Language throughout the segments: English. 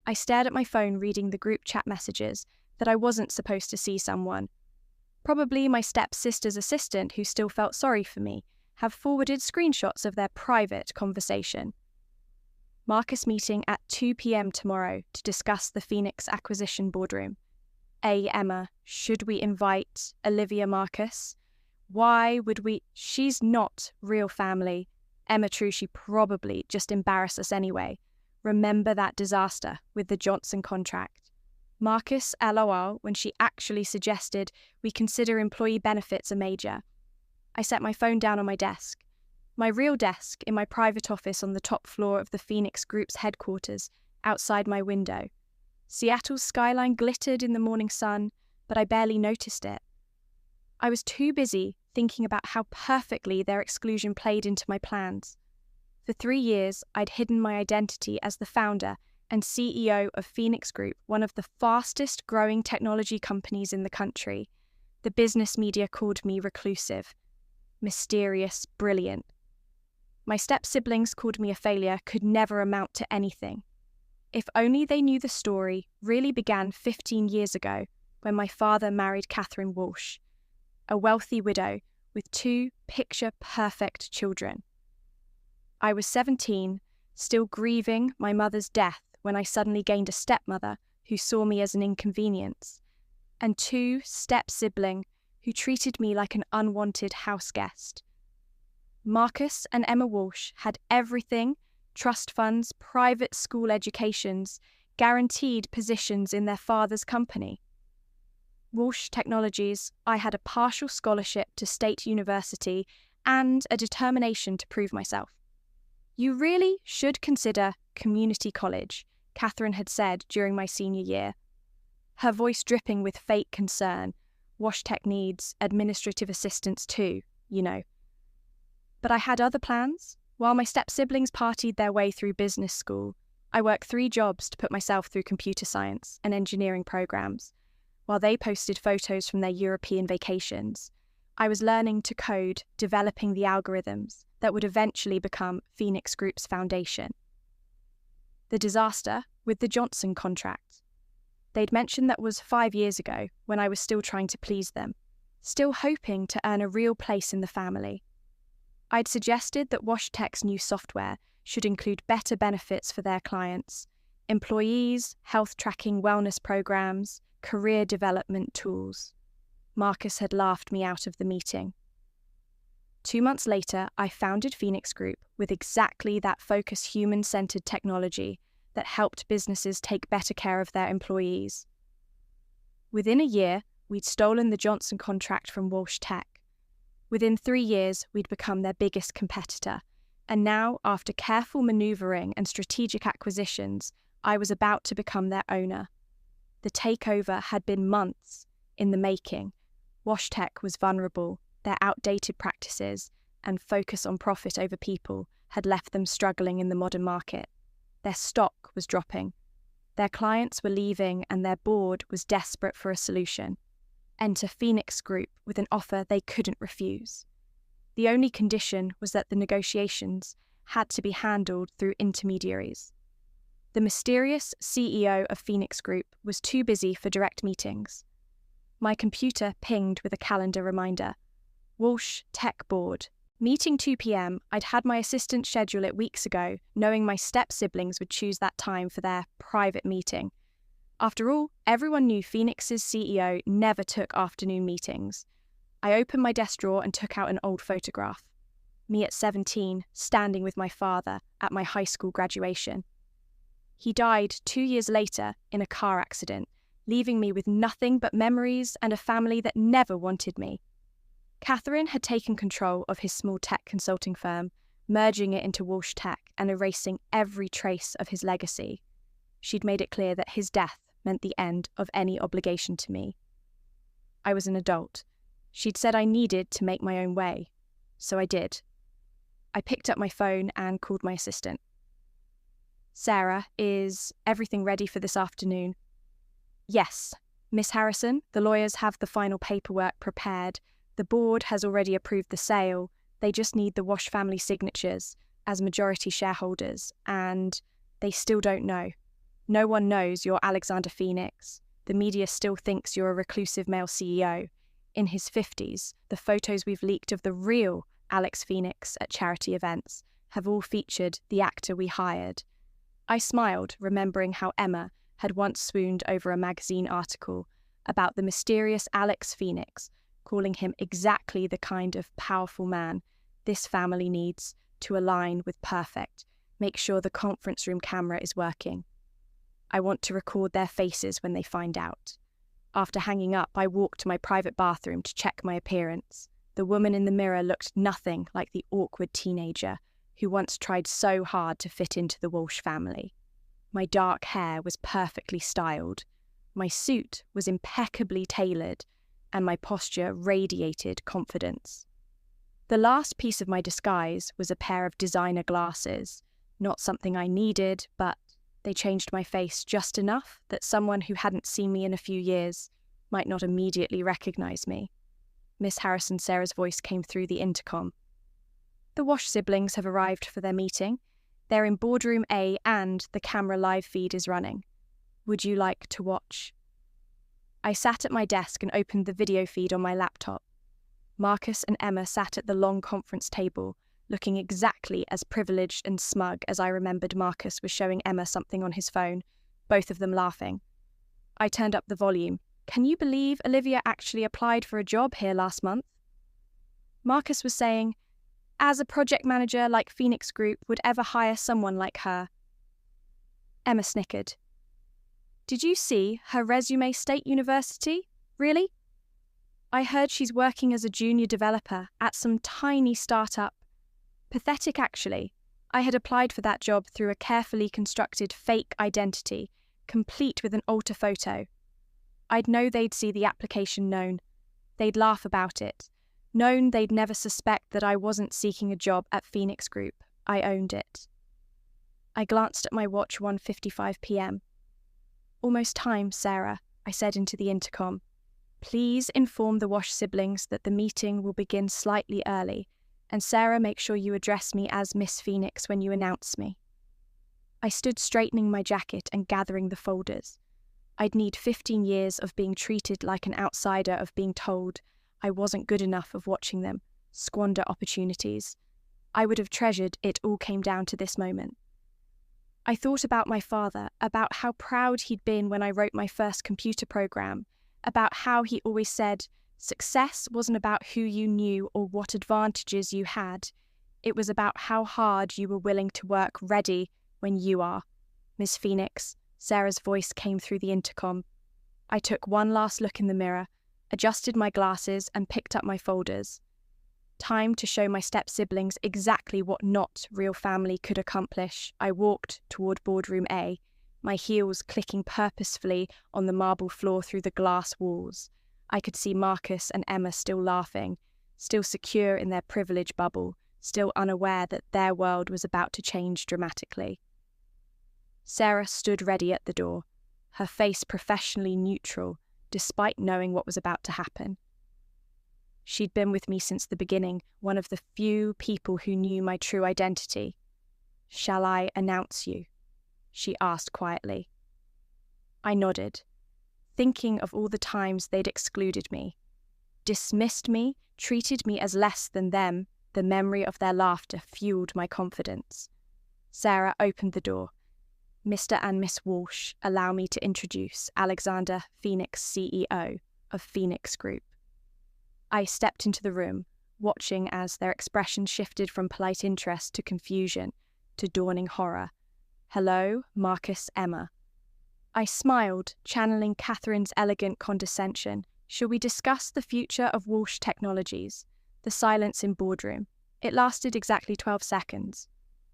I stared at my phone reading the group chat messages that I wasn't supposed to see someone. Probably my stepsister's assistant, who still felt sorry for me, have forwarded screenshots of their private conversation. Marcus meeting at 2 p.m. tomorrow to discuss the Phoenix acquisition boardroom. Emma, should we invite Olivia Marcus? Why would we? She's not real family. Emma True, she probably just embarrass us anyway. Remember that disaster with the Johnson contract. Marcus LOL when she actually suggested we consider employee benefits a major. I set my phone down on my desk. My real desk in my private office on the top floor of the Phoenix Group's headquarters, outside my window. Seattle's skyline glittered in the morning sun, but I barely noticed it. I was too busy thinking about how perfectly their exclusion played into my plans. For 3 years, I'd hidden my identity as the founder and CEO of Phoenix Group, one of the fastest growing technology companies in the country. The business media called me reclusive, mysterious, brilliant. My step-siblings called me a failure, could never amount to anything. If only they knew the story really began 15 years ago when my father married Catherine Walsh, a wealthy widow with 2 picture-perfect children. I was 17, still grieving my mother's death when I suddenly gained a stepmother who saw me as an inconvenience, and 2 step-sibling who treated me like an unwanted house guest. Marcus and Emma Walsh had everything: trust funds, private school educations, guaranteed positions in their father's company. Walsh Technologies, I had a partial scholarship to State University and a determination to prove myself. You really should consider community college, Catherine had said during my senior year, her voice dripping with fake concern. WashTech needs administrative assistants too, you know. But I had other plans. While my step-siblings partied their way through business school, I worked 3 jobs to put myself through computer science and engineering programs. While they posted photos from their European vacations, I was learning to code, developing the algorithms that would eventually become Phoenix Group's foundation. The disaster with the Johnson contract. They'd mentioned that was 5 years ago, when I was still trying to please them, still hoping to earn a real place in the family. I'd suggested that WashTech's new software should include better benefits for their clients, employees, health tracking wellness programs, career development tools. Marcus had laughed me out of the meeting. 2 months later, I founded Phoenix Group with exactly that focused human-centered technology that helped businesses take better care of their employees. Within a year, we'd stolen the Johnson contract from Walsh Tech. Within 3 years, we'd become their biggest competitor. And now, after careful maneuvering and strategic acquisitions, I was about to become their owner. The takeover had been months in the making. WashTech was vulnerable. Their outdated practices and focus on profit over people had left them struggling in the modern market. Their stock was dropping. Their clients were leaving and their board was desperate for a solution. Enter Phoenix Group with an offer they couldn't refuse. The only condition was that the negotiations had to be handled through intermediaries. The mysterious CEO of Phoenix Group was too busy for direct meetings. My computer pinged with a calendar reminder. Walsh Tech Board. Meeting 2 p.m, I'd had my assistant schedule it weeks ago, knowing my step-siblings would choose that time for their private meeting. After all, everyone knew Phoenix's CEO never took afternoon meetings. I opened my desk drawer and took out an old photograph. Me at 17, standing with my father at my high school graduation. He died 2 years later in a car accident, leaving me with nothing but memories and a family that never wanted me. Catherine had taken control of his small tech consulting firm, merging it into Walsh Tech and erasing every trace of his legacy. She'd made it clear that his death meant the end of any obligation to me. I was an adult. She'd said I needed to make my own way, so I did. I picked up my phone and called my assistant. Sarah, is everything ready for this afternoon? Yes, Miss Harrison, the lawyers have the final paperwork prepared. The board has already approved the sale. They just need the Wash family signatures as majority shareholders, and they still don't know. No one knows you're Alexander Phoenix. The media still thinks you're a reclusive male CEO. In his 50s, the photos we've leaked of the real Alex Phoenix at charity events have all featured the actor we hired. I smiled, remembering how Emma had once swooned over a magazine article about the mysterious Alex Phoenix, calling him exactly the kind of powerful man this family needs to align with perfect, make sure the conference room camera is working. I want to record their faces when they find out. After hanging up, I walked to my private bathroom to check my appearance. The woman in the mirror looked nothing like the awkward teenager who once tried so hard to fit into the Walsh family. My dark hair was perfectly styled, my suit was impeccably tailored, and my posture radiated confidence. The last piece of my disguise was a pair of designer glasses, not something I needed, but they changed my face just enough that someone who hadn't seen me in a few years might not immediately recognize me. Miss Harrison Sarah's voice came through the intercom. The Wash siblings have arrived for their meeting. They're in Boardroom A and the camera live feed is running. Would you like to watch? I sat at my desk and opened the video feed on my laptop. Marcus and Emma sat at the long conference table, looking exactly as privileged and smug as I remembered Marcus was showing Emma something on his phone, both of them laughing. I turned up the volume. Can you believe Olivia actually applied for a job here last month? Marcus was saying, as a project manager like Phoenix Group would ever hire someone like her. Emma snickered. Did you see her resume, State University? Really? I heard she's working as a junior developer at some tiny startup. Pathetic, actually. I had applied for that job through a carefully constructed fake identity, complete with an alter photo. I'd know they'd see the application known. They'd laugh about it. Known they'd never suspect that I wasn't seeking a job at Phoenix Group. I owned it. I glanced at my watch, 1:55 p.m. Almost time, Sarah, I said into the intercom. Please inform the Wash siblings that the meeting will begin slightly early, and Sarah, make sure you address me as Miss Phoenix when you announce me. I stood straightening my jacket and gathering the folders. I'd need 15 years of being treated like an outsider, of being told I wasn't good enough, of watching them squander opportunities. I would have treasured it all came down to this moment. I thought about my father, about how proud he'd been when I wrote my first computer program, about how he always said, success wasn't about who you knew or what advantages you had. It was about how hard you were willing to work. Ready when you are. Miss Phoenix, Sarah's voice came through the intercom. I took one last look in the mirror, adjusted my glasses and picked up my folders. Time to show my step-siblings exactly what not real family could accomplish. I walked toward Boardroom A, my heels clicking purposefully on the marble floor through the glass walls. I could see Marcus and Emma still laughing, still secure in their privilege bubble, still unaware that their world was about to change dramatically. Sarah stood ready at the door, her face professionally neutral, despite knowing what was about to happen. She'd been with me since the beginning, one of the few people who knew my true identity. Shall I announce you? She asked quietly. I nodded, thinking of all the times they'd excluded me, dismissed me, treated me as less than them. The memory of their laughter fueled my confidence. Sarah opened the door. Mr. and Miss Walsh, allow me to introduce Alexander Phoenix, CEO of Phoenix Group. I stepped into the room, watching as their expressions shifted from polite interest to confusion to dawning horror. Hello, Marcus, Emma. I smiled, channeling Catherine's elegant condescension. Shall we discuss the future of Walsh Technologies? The silence in Boardroom. It lasted exactly 12 seconds.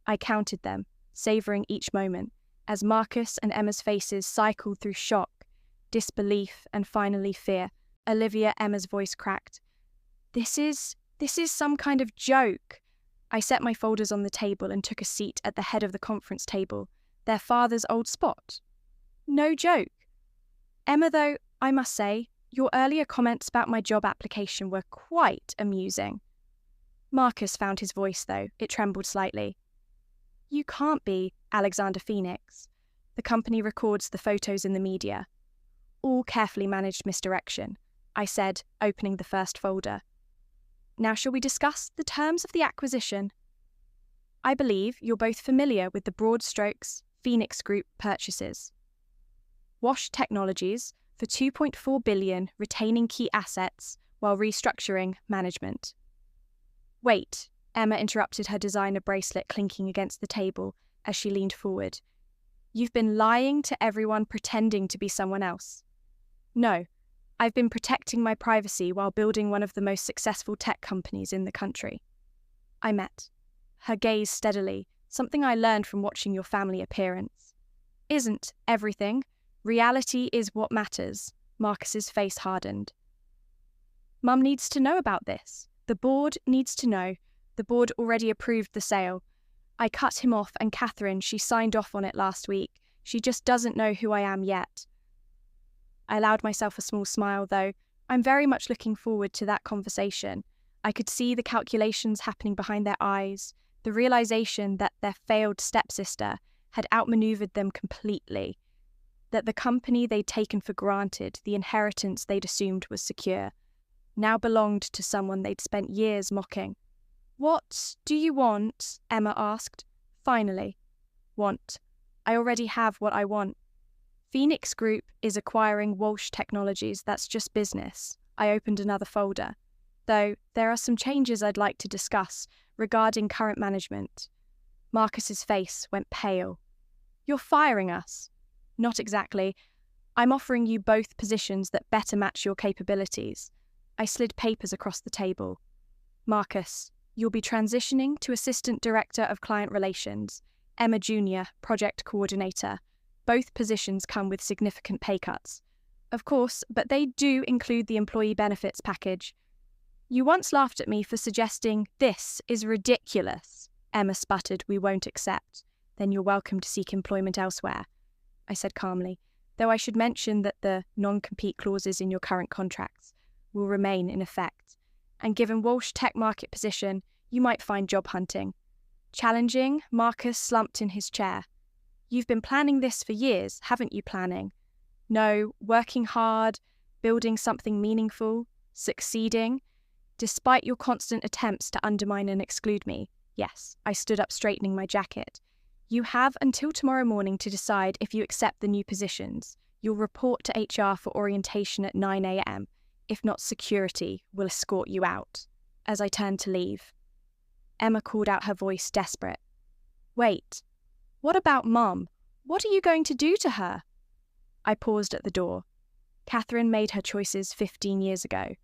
I counted them, savouring each moment, as Marcus and Emma's faces cycled through shock, disbelief, and finally fear. Olivia, Emma's voice cracked. This is some kind of joke. I set my folders on the table and took a seat at the head of the conference table, their father's old spot. No joke. Emma, though, I must say, your earlier comments about my job application were quite amusing. Marcus found his voice, though. It trembled slightly. You can't be Alexander Phoenix. The company records the photos in the media. All carefully managed misdirection, I said, opening the first folder. Now shall we discuss the terms of the acquisition? I believe you're both familiar with the broad strokes Phoenix Group purchases. Wash Technologies for $2.4 billion, retaining key assets while restructuring management. Wait, Emma interrupted, her designer bracelet clinking against the table as she leaned forward. You've been lying to everyone, pretending to be someone else. No, I've been protecting my privacy while building one of the most successful tech companies in the country. I met her gaze steadily, something I learned from watching your family appearance. Isn't everything? Reality is what matters. Marcus's face hardened. Mum needs to know about this. The board needs to know. The board already approved the sale. I cut him off, and Catherine, she signed off on it last week. She just doesn't know who I am yet. I allowed myself a small smile, though. I'm very much looking forward to that conversation. I could see the calculations happening behind their eyes, the realization that their failed stepsister had outmaneuvered them completely, that the company they'd taken for granted, the inheritance they'd assumed was secure, now belonged to someone they'd spent years mocking. What do you want? Emma asked. Finally. Want. I already have what I want. Phoenix Group is acquiring Walsh Technologies. That's just business. I opened another folder. Though there are some changes I'd like to discuss regarding current management. Marcus's face went pale. You're firing us. Not exactly. I'm offering you both positions that better match your capabilities. I slid papers across the table. Marcus, you'll be transitioning to Assistant Director of Client Relations. Emma Jr., Project Coordinator. Both positions come with significant pay cuts. Of course, but they do include the employee benefits package. You once laughed at me for suggesting this is ridiculous. Emma sputtered, we won't accept. Then you're welcome to seek employment elsewhere, I said calmly, though I should mention that the non-compete clauses in your current contracts will remain in effect. And given Walsh Tech market position, you might find job hunting challenging. Marcus slumped in his chair. You've been planning this for years, haven't you? Planning? No, working hard, building something meaningful, succeeding. Despite your constant attempts to undermine and exclude me, yes, I stood up, straightening my jacket. You have until tomorrow morning to decide if you accept the new positions. You'll report to HR for orientation at 9 a.m. If not, security will escort you out. As I turned to leave, Emma called out, her voice desperate. Wait, what about Mum? What are you going to do to her? I paused at the door. Catherine made her choices 15 years ago.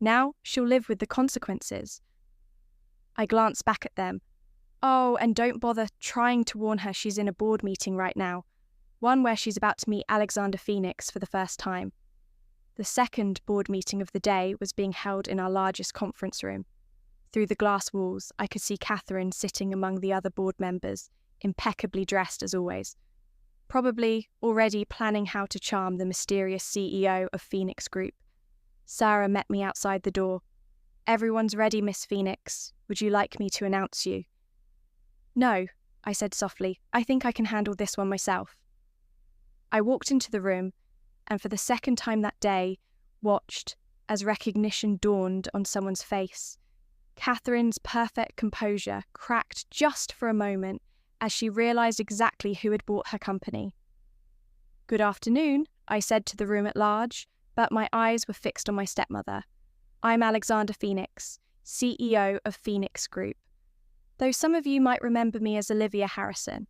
Now she'll live with the consequences. I glanced back at them. Oh, and don't bother trying to warn her she's in a board meeting right now. One where she's about to meet Alexander Phoenix for the first time. The second board meeting of the day was being held in our largest conference room. Through the glass walls, I could see Catherine sitting among the other board members, impeccably dressed as always. Probably already planning how to charm the mysterious CEO of Phoenix Group. Sarah met me outside the door. Everyone's ready, Miss Phoenix. Would you like me to announce you? No, I said softly. I think I can handle this one myself. I walked into the room, and for the second time that day, watched as recognition dawned on someone's face. Catherine's perfect composure cracked just for a moment as she realized exactly who had bought her company. Good afternoon, I said to the room at large, but my eyes were fixed on my stepmother. I'm Alexander Phoenix, CEO of Phoenix Group, though some of you might remember me as Olivia Harrison.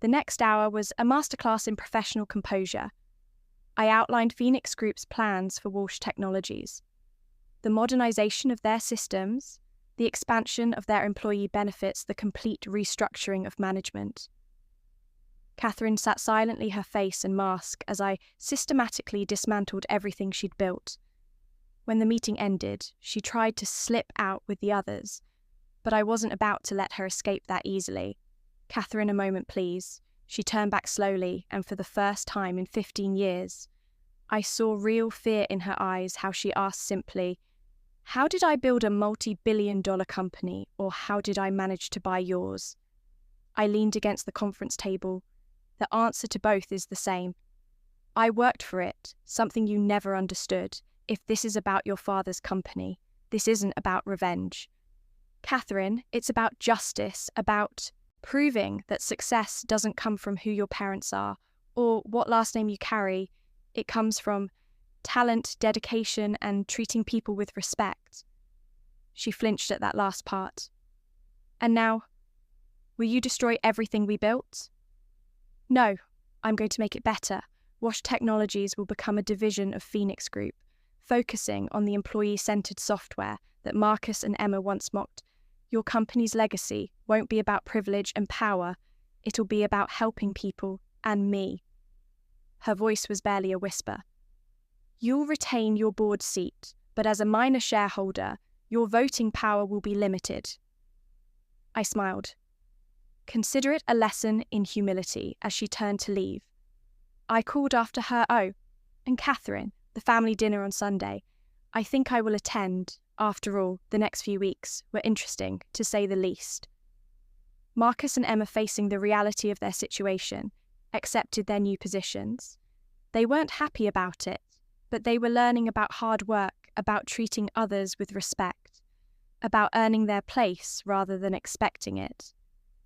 The next hour was a masterclass in professional composure. I outlined Phoenix Group's plans for Walsh Technologies, the modernization of their systems, the expansion of their employee benefits, the complete restructuring of management. Catherine sat silently, her face and mask, as I systematically dismantled everything she'd built. When the meeting ended, she tried to slip out with the others, but I wasn't about to let her escape that easily. Catherine, a moment, please. She turned back slowly, and for the first time in 15 years, I saw real fear in her eyes, how she asked simply, how did I build a multi-billion-dollar company, or how did I manage to buy yours? I leaned against the conference table. the answer to both is the same. I worked for it, something you never understood. If this is about your father's company, this isn't about revenge. Catherine, it's about justice, about proving that success doesn't come from who your parents are or what last name you carry. It comes from talent, dedication, and treating people with respect. She flinched at that last part. And now, will you destroy everything we built? No, I'm going to make it better. Wash Technologies will become a division of Phoenix Group, focusing on the employee-centered software that Marcus and Emma once mocked. Your company's legacy won't be about privilege and power. It'll be about helping people and me. Her voice was barely a whisper. You'll retain your board seat, but as a minor shareholder, your voting power will be limited. I smiled. Consider it a lesson in humility as she turned to leave. I called after her, and Catherine, the family dinner on Sunday. I think I will attend. After all, the next few weeks were interesting, to say the least. Marcus and Emma, facing the reality of their situation, accepted their new positions. They weren't happy about it, but they were learning about hard work, about treating others with respect, about earning their place rather than expecting it.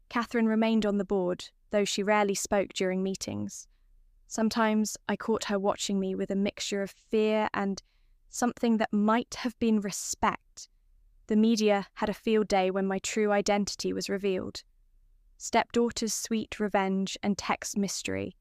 Catherine remained on the board, though she rarely spoke during meetings. Sometimes I caught her watching me with a mixture of fear and something that might have been respect. The media had a field day when my true identity was revealed. Stepdaughter's sweet revenge and text mystery.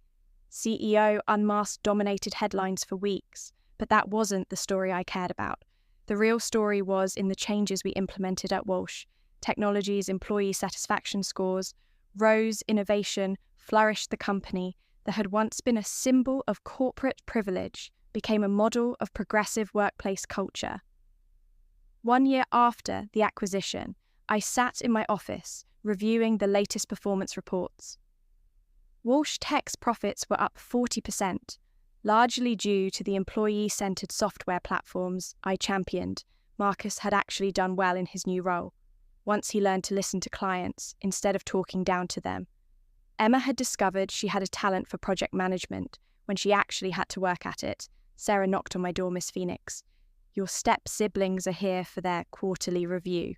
CEO unmasked dominated headlines for weeks, but that wasn't the story I cared about. The real story was in the changes we implemented at Walsh. Technology's employee satisfaction scores rose, innovation flourished. The company that had once been a symbol of corporate privilege became a model of progressive workplace culture. 1 year after the acquisition, I sat in my office reviewing the latest performance reports. Walsh Tech's profits were up 40%, largely due to the employee-centered software platforms I championed. Marcus had actually done well in his new role, once he learned to listen to clients instead of talking down to them. Emma had discovered she had a talent for project management when she actually had to work at it. Sarah knocked on my door, Miss Phoenix. Your step-siblings are here for their quarterly review.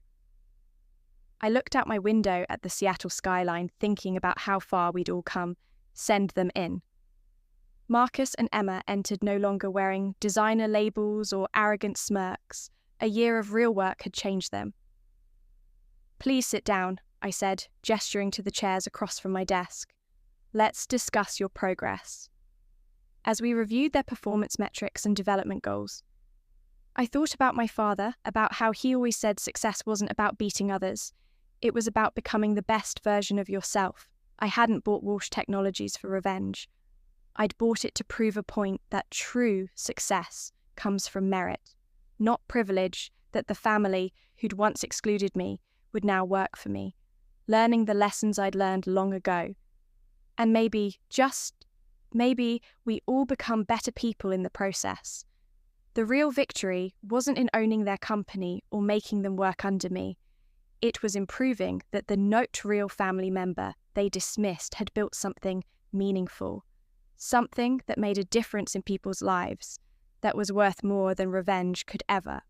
I looked out my window at the Seattle skyline, thinking about how far we'd all come. Send them in. Marcus and Emma entered no longer wearing designer labels or arrogant smirks. A year of real work had changed them. Please sit down, I said, gesturing to the chairs across from my desk. Let's discuss your progress. As we reviewed their performance metrics and development goals, I thought about my father, about how he always said success wasn't about beating others. It was about becoming the best version of yourself. I hadn't bought Walsh Technologies for revenge. I'd bought it to prove a point that true success comes from merit, not privilege, that the family who'd once excluded me would now work for me, learning the lessons I'd learned long ago. And maybe, just maybe, we all become better people in the process. The real victory wasn't in owning their company or making them work under me. It was in proving that the not-real family member they dismissed had built something meaningful, something that made a difference in people's lives, that was worth more than revenge could ever